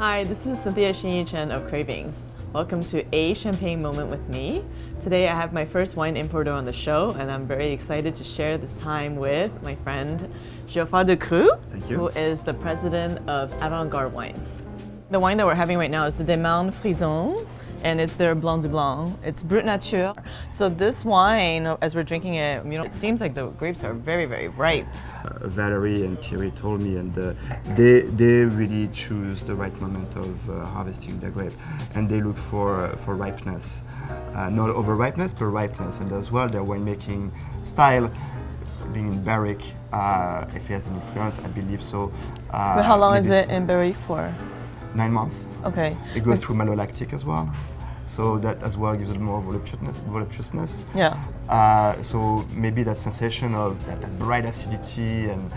Hi, this is Cynthia Chen of Cravings. Welcome to A Champagne Moment with me. Today I have my first wine importer on the show, and I'm very excited to share this time with my friend Geoffroy Decroux, who is the president of Avant-Garde Wines. The wine that we're having right now is the Demarne-Frison, and it's their Blanc. It's Brut nature. So this wine, as we're drinking it, it seems like the grapes are very, very ripe. Valerie and Thierry told me, and they really choose the right moment of harvesting the grape, and they look for ripeness, not over ripeness, but ripeness, and as well their winemaking style, being in barrique, if it has an influence, I believe so. But how long is it in barrique for? 9 months. Okay. It goes through malolactic as well, so that as well gives it more voluptuousness. Yeah. So maybe that sensation of that bright acidity and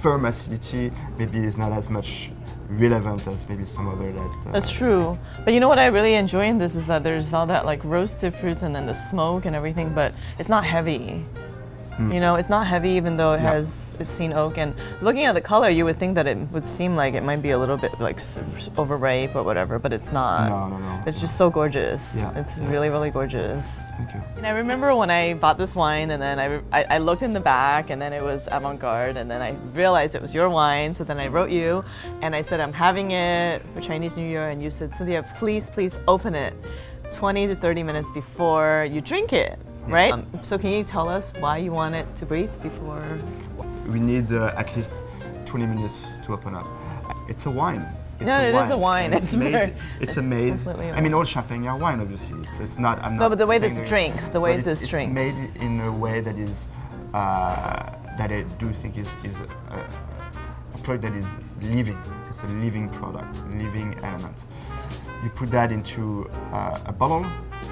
firm acidity maybe is not as much relevant as maybe some other that. That's true. But you know what I really enjoy in this is that there's all that like roasted fruits and then the smoke and everything, but it's not heavy. You know, it's not heavy even though it has it's seen oak. And looking at the color, you would think that it would seem like it might be a little bit like overripe or whatever, but it's not. No. It's just so gorgeous. Yeah. It's really, really gorgeous. Thank you. And I remember when I bought this wine, and then I looked in the back, and then it was Avant-Garde, and then I realized it was your wine. So then I wrote you, and I said I'm having it for Chinese New Year, and you said, Cynthia, please open it 20 to 30 minutes before you drink it. Right? So can you tell us why you want it to breathe before? We need at least 20 minutes to open up. It's a wine. It is a wine. It's made. It's a made. I mean, all champagne are wine, obviously. It's not. I'm not. No, but the way this drinks, It's made in a way that is that I do think is a product that is living. It's a living product, living element. You put that into a bottle,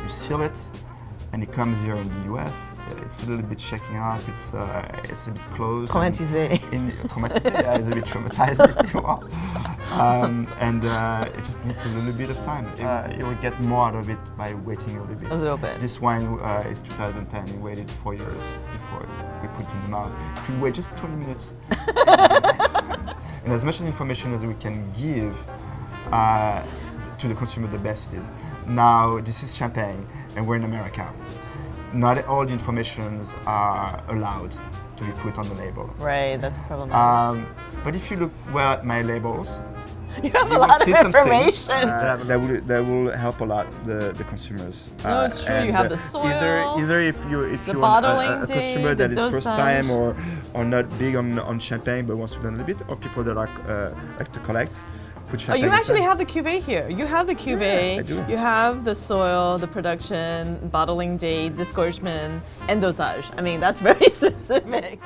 you seal it. And it comes here in the US. It's a little bit shaking up. It's a bit closed. Traumatisé. Traumatisé. Yeah, it's a bit traumatized if you want. And it just needs a little bit of time. You will get more out of it by waiting a little bit. A little bit. This wine is 2010. We waited 4 years before we put it in the mouth. If we wait just 20 minutes, and as much information as we can give to the consumer, the best it is. Now, this is champagne, and we're in America. Not all the informations are allowed to be put on the label. Right, that's the problem. But if you look well at my labels, you have a lot of information. That will help a lot the consumers. No, it's true. You have the soil. Either if you're a customer that is first time or not big on champagne but wants to learn a little bit, or people that like to collect. You actually have the cuvee here. You have the cuvee. Yeah, I do. You have the soil, the production, bottling date, disgorgement, and dosage. I mean, that's very specific.